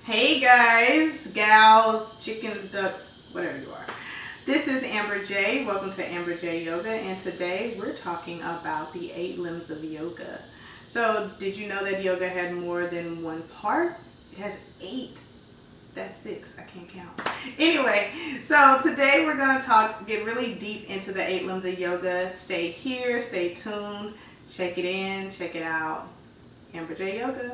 Hey guys, gals, chickens, ducks, whatever you are. This is Amber J. Welcome to Amber J Yoga, and today we're talking about the 8 limbs of yoga. So, did you know that yoga had more than one part? It has 8. That's 6. I can't count. Anyway, so today we're going to get really deep into the 8 limbs of yoga. Stay here, stay tuned, check it in, check it out. Amber J Yoga.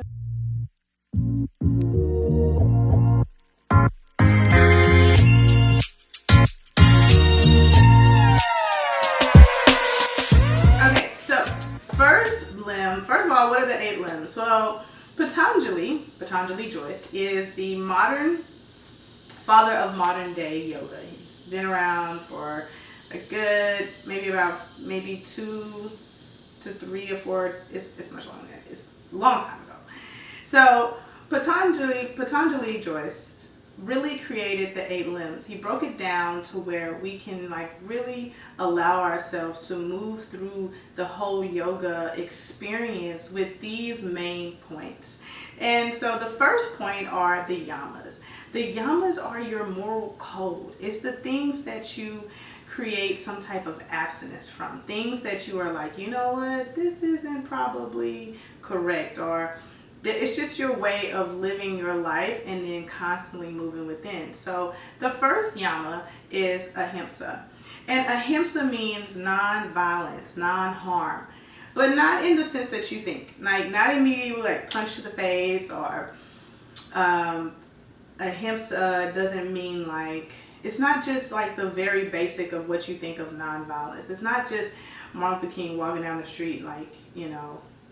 Okay, so first of all, what are the 8 limbs? Well, Patanjali Joyce, is the father of modern day yoga. He's been around for a good, maybe 2 to 3 or 4, it's much longer than that. It's a long time ago. So Patanjali Joyce really created the 8 limbs. He broke it down to where we can really allow ourselves to move through the whole yoga experience with these main points. And so the first point are the yamas. The yamas are your moral code. It's the things that you create some type of abstinence from. Things that you are like, you know what, this isn't probably correct, or it's just your way of living your life and then constantly moving within. So the first yama is AHIMSA. And AHIMSA means non-violence, non-harm. But not in the sense that you think. Not immediately punch to the face, or AHIMSA doesn't mean it's not just the very basic of what you think of non-violence. It's not just Martin Luther King walking down the street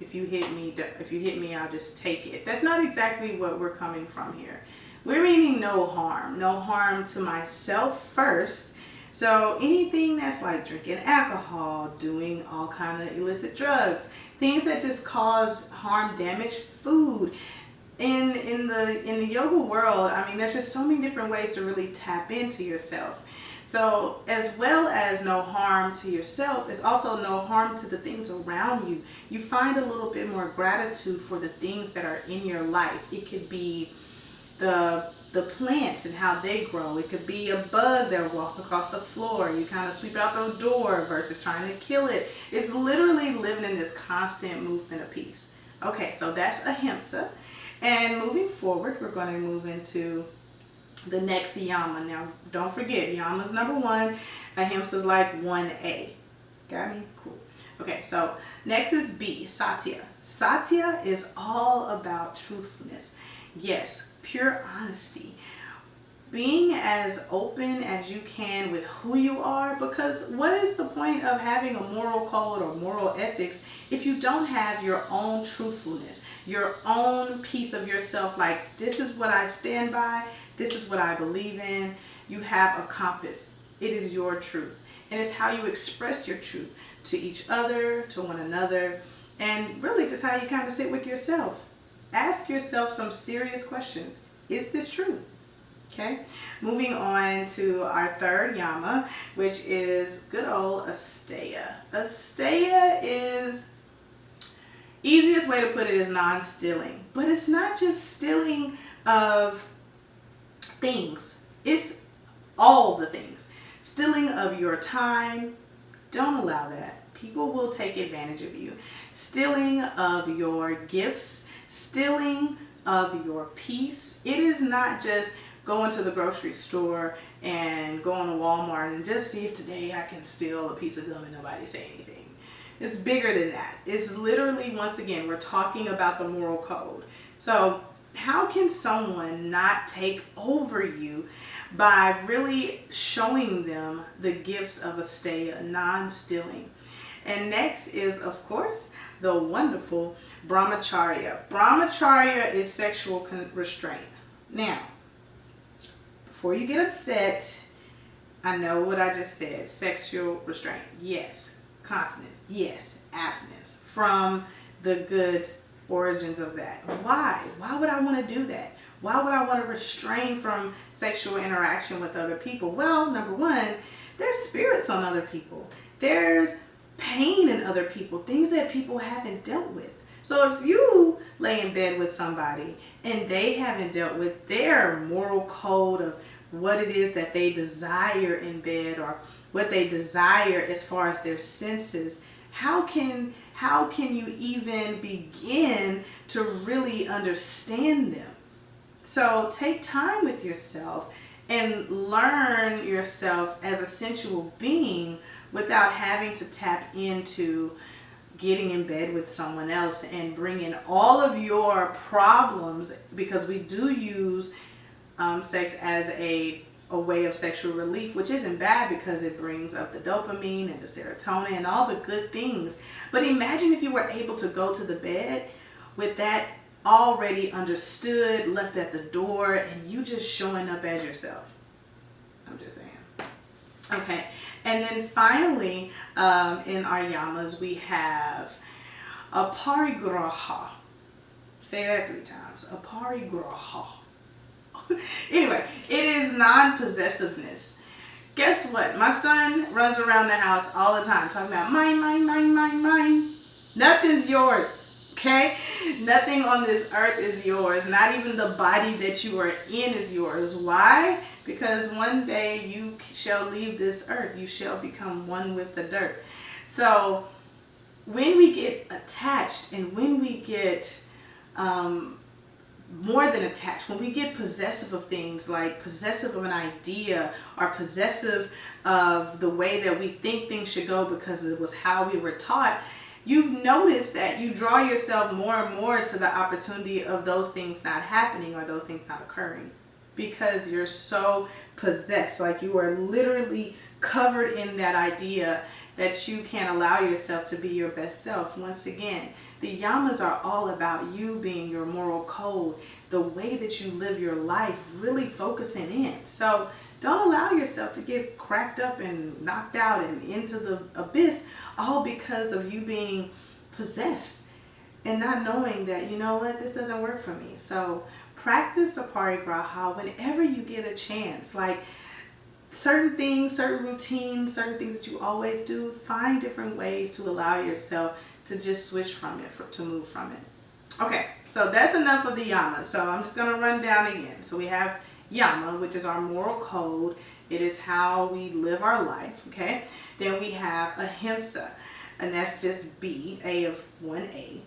if you hit me, I'll just take it. That's not exactly what we're coming from here. We're meaning no harm to myself first. So anything that's drinking alcohol, doing all kind of illicit drugs, things that just cause harm, damage, food. In the yoga world, there's just so many different ways to really tap into yourself. So as well as no harm to yourself, it's also no harm to the things around you. You find a little bit more gratitude for the things that are in your life. It could be the plants and how they grow. It could be a bug that walks across the floor. You kind of sweep it out the door versus trying to kill it. It's literally living in this constant movement of peace. Okay, so that's AHIMSA. And moving forward, we're going to move into the next yama. Now, don't forget, yama's number 1. AHIMSA's 1A. Got me? Cool. Okay, so next is B, Satya. Satya is all about truthfulness. Yes, pure honesty. Being as open as you can with who you are, because what is the point of having a moral code or moral ethics if you don't have your own truthfulness, your own piece of yourself, this is what I stand by, this is what I believe in. You have a compass. It is your truth. And it's how you express your truth to each other, to one another, and really just how you kind of sit with yourself. Ask yourself some serious questions. Is this true? Okay, moving on to our third yama, which is good old ASTEYA. ASTEYA is, easiest way to put it is non-stealing. But it's not just stealing of things. It's all the things. Stealing of your time. Don't allow that. People will take advantage of you. Stealing of your gifts. Stealing of your peace. It is not just going to the grocery store and going to Walmart and just see if today I can steal a piece of gum and nobody say anything. It's bigger than that. It's literally, once again, we're talking about the moral code. So how can someone not take over you by really showing them the gifts of ASTEYA, non-stealing? And next is, of course, the wonderful BRAHMACHARYA. BRAHMACHARYA is sexual restraint. Now, before you get upset, I know what I just said. Sexual restraint. Yes. Continence. Yes. Abstinence from the good origins of that. Why? Why would I want to do that? Why would I want to restrain from sexual interaction with other people? Well, number 1, there's spirits on other people. There's pain in other people. Things that people haven't dealt with. So if you lay in bed with somebody and they haven't dealt with their moral code of what it is that they desire in bed, or what they desire as far as their senses, how can you even begin to really understand them? So take time with yourself and learn yourself as a sensual being without having to tap into getting in bed with someone else and bringing all of your problems, because we do use sex as a way of sexual relief, which isn't bad because it brings up the dopamine and the serotonin and all the good things. But imagine if you were able to go to the bed with that already understood, left at the door, and you just showing up as yourself. I'm just saying. Okay. And then finally, in our yamas, we have APARIGRAHA. Say that 3 times. APARIGRAHA. Anyway, it is non-possessiveness. Guess what? My son runs around the house all the time talking about mine, mine, mine, mine, mine. Nothing's yours. Okay? Nothing on this earth is yours. Not even the body that you are in is yours. Why? Because one day you shall leave this earth. You shall become one with the dirt. So when we get attached, and when we get more than attached, when we get possessive of things, like possessive of an idea, or possessive of the way that we think things should go because it was how we were taught, you've noticed that you draw yourself more and more to the opportunity of those things not happening, or those things not occurring, because you're so possessed, like you are literally covered in that idea that you can't allow yourself to be your best self. Once again, the yamas are all about you being your moral code, the way that you live your life, really focusing in. So don't allow yourself to get cracked up and knocked out and into the abyss, all because of you being possessed and not knowing that, you know what, this doesn't work for me. So practice APARIGRAHA whenever you get a chance. Like certain things, certain routines, certain things that you always do, find different ways to allow yourself to just switch from it, to move from it. Okay, so that's enough of the yamas. So I'm just going to run down again. So we have yama, which is our moral code. It is how we live our life, okay? Then we have AHIMSA, and that's just B, A of 1A.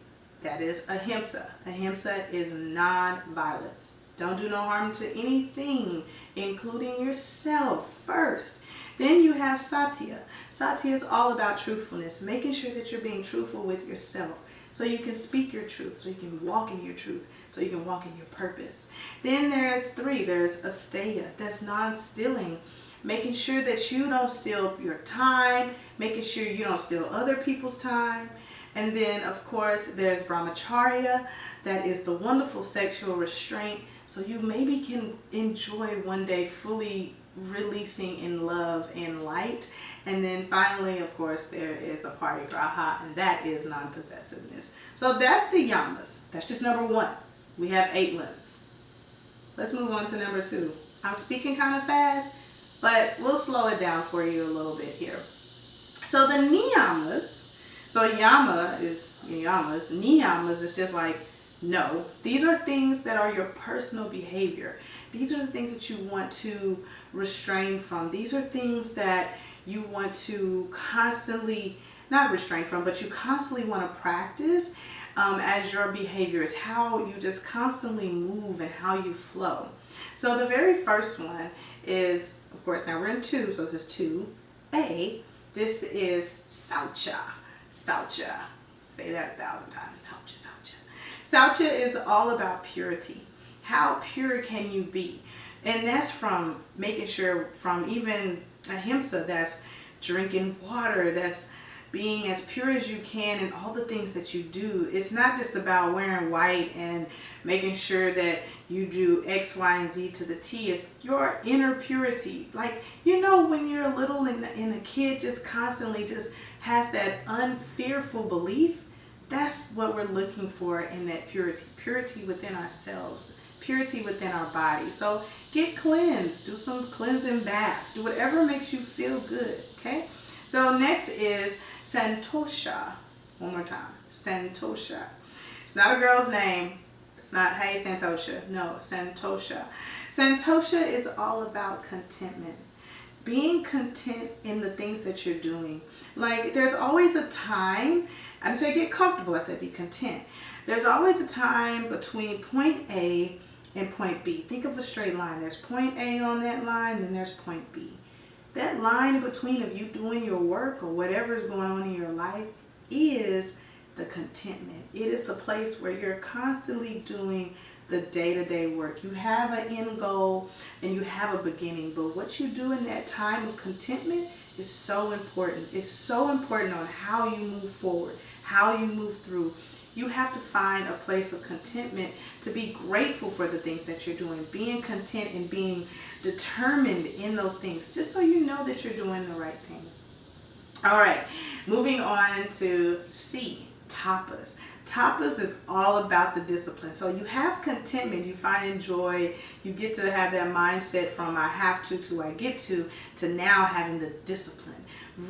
That is AHIMSA. AHIMSA is non-violence. Don't do no harm to anything, including yourself first. Then you have Satya. Satya is all about truthfulness, making sure that you're being truthful with yourself, so you can speak your truth, so you can walk in your truth, so you can walk in your purpose. Then there's 3. There's ASTEYA. That's non-stealing, making sure that you don't steal your time, making sure you don't steal other people's time. And then, of course, there's BRAHMACHARYA. That is the wonderful sexual restraint, so you maybe can enjoy one day fully releasing in love and light. And then finally, of course, there is APARIGRAHA, and that is non-possessiveness. So that's the yamas. That's just number 1. We have 8 limbs. Let's move on to number 2. I'm speaking kind of fast, but we'll slow it down for you a little bit here. So the niyamas, so yama is yamas, niyamas is just like no. These are things that are your personal behavior. These are the things that you want to restrain from. These are things that you want to constantly, not restrain from, but you constantly want to practice as your behavior is how you just constantly move and how you flow. So the very first one is, of course, now we're in 2, so this is 2A. This is Satya. Satya. Say that 1,000 times. Satya, Satya. Satya is all about purity. How pure can you be? And that's from making sure, from even AHIMSA, that's drinking water, that's being as pure as you can in all the things that you do. It's not just about wearing white and making sure that you do X, Y, and Z to the T. It's your inner purity. Like, you know, when you're little and a kid just constantly just has that unfearful belief, that's what we're looking for in that purity. Purity within ourselves. Purity within our body. So get cleansed. Do some cleansing baths. Do whatever makes you feel good. Okay? So next is Santosha. One more time. Santosha. It's not a girl's name. It's not, hey, Santosha. No, Santosha. Santosha is all about contentment. Being content in the things that you're doing. Like, there's always a time, I didn't say get comfortable, I said be content. There's always a time between point A and point B. Think of a straight line. There's point A on that line, then there's point B. That line in between of you doing your work or whatever is going on in your life is the contentment. It is the place where you're constantly doing the day-to-day work. You have an end goal and you have a beginning, but what you do in that time of contentment is so important. It's so important on how you move forward, how you move through. You have to find a place of contentment to be grateful for the things that you're doing, being content and being determined in those things, just so you know that you're doing the right thing. All right, moving on to C, tapas. Tapas is all about the discipline. So you have contentment, you find joy, you get to have that mindset from I have to I get to now having the discipline.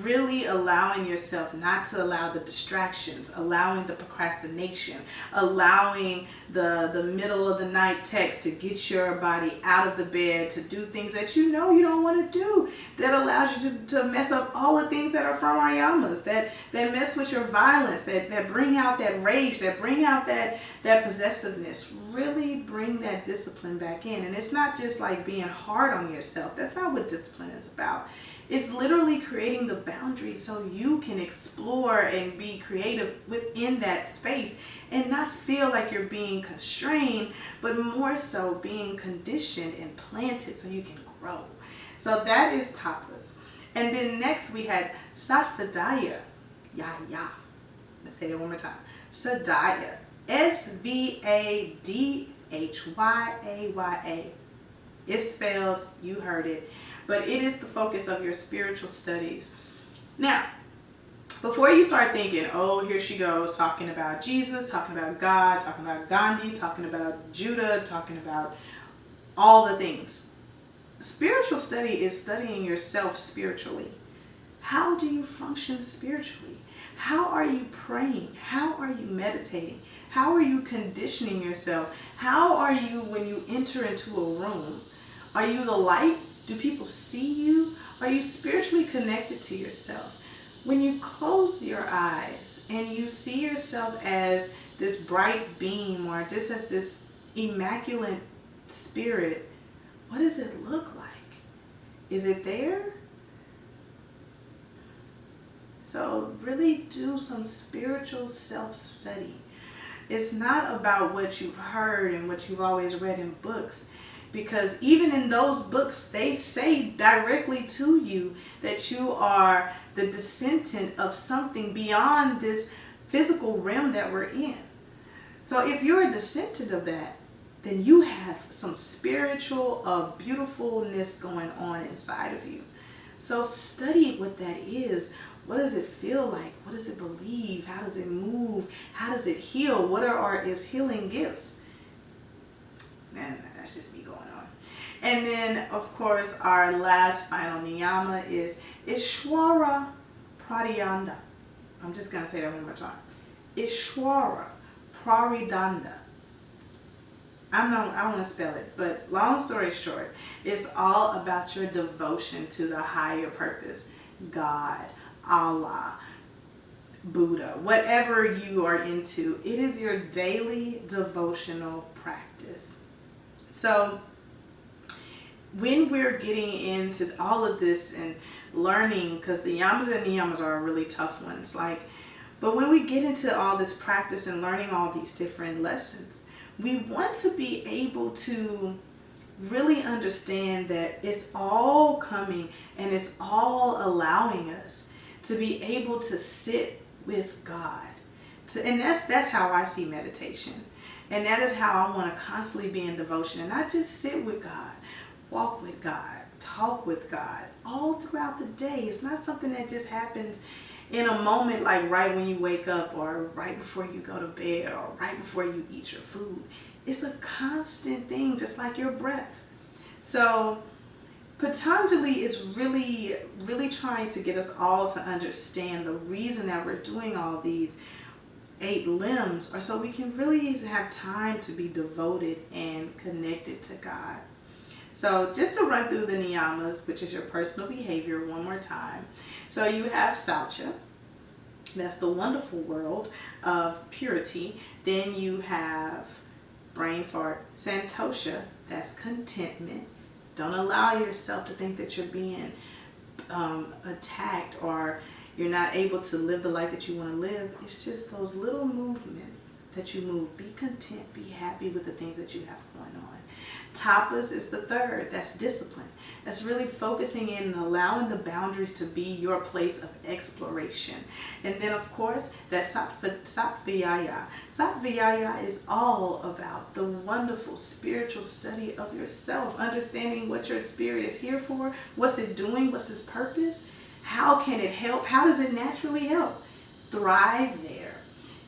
Really allowing yourself not to allow the distractions, allowing the procrastination, allowing the middle of the night text to get your body out of the bed to do things that you know you don't want to do, that allows you to mess up all the things that are from our yamas, that mess with your violence, that bring out that rage, that bring out that possessiveness. Really bring that discipline back in. And it's not just like being hard on yourself. That's not what discipline is about. It's literally creating the boundaries so you can explore and be creative within that space and not feel like you're being constrained, but more so being conditioned and planted so you can grow. So that is tapas. And then next we had Satyaya. Let's say that one more time. Satyaya. Svadhyaya. It's spelled, you heard it. But it is the focus of your spiritual studies. Now, before you start thinking, oh, here she goes, talking about Jesus, talking about God, talking about Gandhi, talking about Judah, talking about all the things. Spiritual study is studying yourself spiritually. How do you function spiritually? How are you praying? How are you meditating? How are you conditioning yourself? How are you when you enter into a room? Are you the light? Do people see you? Are you spiritually connected to yourself? When you close your eyes and you see yourself as this bright beam or just as this immaculate spirit, what does it look like? Is it there? So really do some spiritual self-study. It's not about what you've heard and what you've always read in books. Because even in those books, they say directly to you that you are the descendant of something beyond this physical realm that we're in. So if you're a descendant of that, then you have some spiritual beautifulness going on inside of you. So study what that is. What does it feel like? What does it believe? How does it move? How does it heal? What are its healing gifts? And that's just me going on. And then, of course, our last final niyama is Ishwara Pradhyanda. I'm just going to say that one more time. Ishwara Pradhyanda. I don't want to spell it, but long story short, it's all about your devotion to the higher purpose. God, Allah, Buddha, whatever you are into, it is your daily devotional practice. So when we're getting into all of this and learning, because the yamas and niyamas are really tough ones, but when we get into all this practice and learning all these different lessons, we want to be able to really understand that it's all coming and it's all allowing us to be able to sit with God. And that's how I see meditation. And that is how I want to constantly be in devotion. And not just sit with God, walk with God, talk with God all throughout the day. It's not something that just happens in a moment, like right when you wake up or right before you go to bed or right before you eat your food. It's a constant thing, just like your breath. So Patanjali is really, really trying to get us all to understand the reason that we're doing all these 8 limbs are so we can really have time to be devoted and connected to God. So just to run through the niyamas, which is your personal behavior, one more time. So you have Satya, that's the wonderful world of purity. Then you have brain fart, Santosha, that's contentment. Don't allow yourself to think that you're being attacked or you're not able to live the life that you want to live. It's just those little movements that you move. Be content, be happy with the things that you have going on. Tapas is the third, that's discipline. That's really focusing in and allowing the boundaries to be your place of exploration. And then of course, that's Satvayaya. Satvayaya is all about the wonderful spiritual study of yourself, understanding what your spirit is here for, what's it doing, what's its purpose, how can it help, how does it naturally help? Thrive there.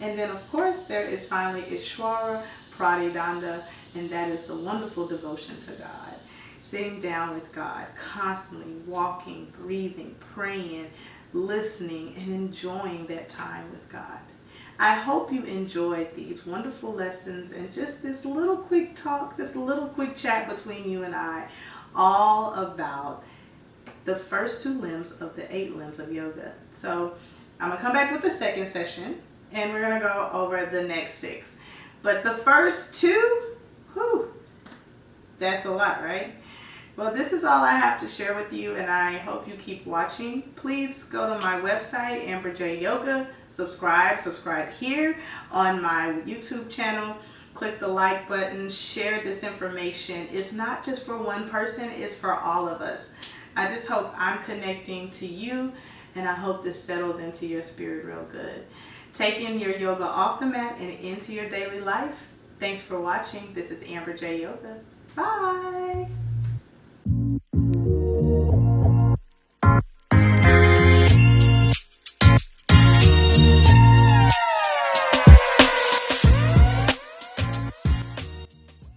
And then of course, there is finally Ishwara, Pradidanda, and that is the wonderful devotion to God. Sitting down with God, constantly walking, breathing, praying, listening, and enjoying that time with God. I hope you enjoyed these wonderful lessons and just this little quick talk, this little quick chat between you and I, all about the first 2 limbs of the 8 limbs of yoga. So I'm going to come back with the second session, and we're going to go over the next 6. But the first 2, whew, that's a lot, right? Well, this is all I have to share with you, and I hope you keep watching. Please go to my website, Amber J Yoga. Subscribe here on my YouTube channel. Click the like button, share this information. It's not just for one person, it's for all of us. I just hope I'm connecting to you, and I hope this settles into your spirit real good. Taking your yoga off the mat and into your daily life. Thanks for watching. This is Amber J Yoga. Bye.